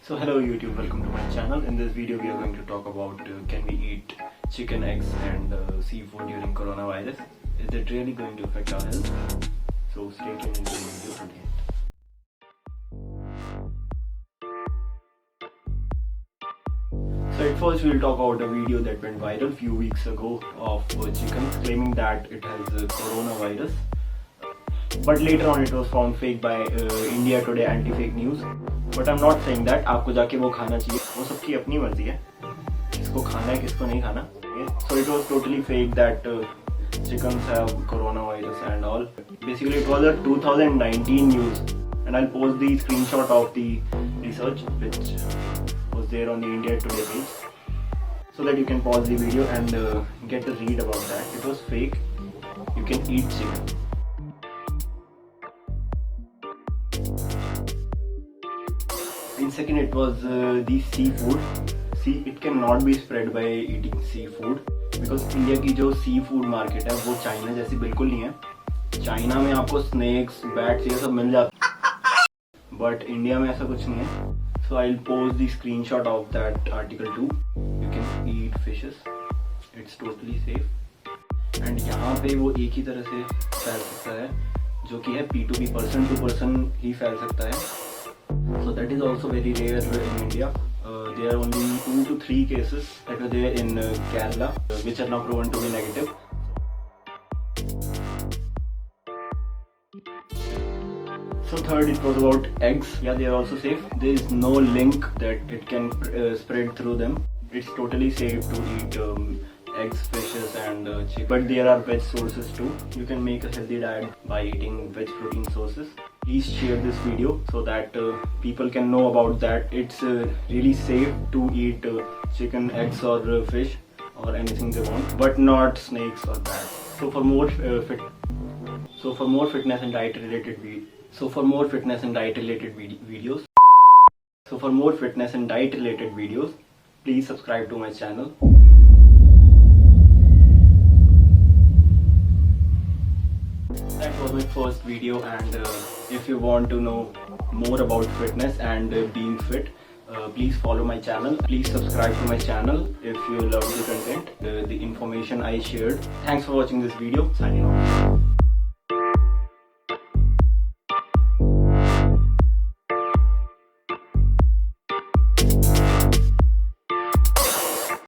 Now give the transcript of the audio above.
So hello YouTube, welcome to my channel. In this video we are going to talk about can we eat chicken, eggs and seafood during coronavirus. Is it really going to affect our health? So stay tuned into the video today. So at first we'll talk about a video that went viral few weeks ago of chickens claiming that it has coronavirus. But later on it was found fake by India Today anti-fake news. But I'm not saying that आपको जाके वो खाना चाहिए, वो सबकी अपनी मर्जी है, किसको खाना है किसको नहीं खाना. So it was totally fake that chickens have coronavirus and all. Basically it was a 2019 news, and I'll post the screenshot of the research which was there on the India Today page, so that you can pause the video and get a read about that. It was fake. You can eat chicken. In second, it was the seafood. See, it cannot be spread by eating seafood because India की जो seafood market है वो China जैसी बिल्कुल नहीं है. China में आपको snakes, bats ये सब मिल जाता है, but इंडिया में ऐसा कुछ नहीं है. So I'll post the screenshot of that article too. You can eat fishes. It's totally safe. And यहाँ पे वो एक ही तरह से फैल सकता है, जो कि है P2P, person to person ही फैल सकता है. So that is also very rare in India. There are only 2 to 3 cases that are there in Kerala, which are now proven to be negative. So third, it was about eggs. Yeah, they are also safe. There is no link that it can spread through them. It's totally safe to eat eggs, fishes and chicken. But there are veg sources too. You can make a healthy diet by eating veg protein sources. Please share this video so that people can know about that. It's really safe to eat chicken, eggs or fish or anything they want, but not snakes or bats. So for more fitness and diet related videos, please subscribe to my channel. That was my first video, and if you want to know more about fitness and being fit, please follow my channel. Please subscribe to my channel if you love the content, the information I shared. Thanks for watching this video. Signing off.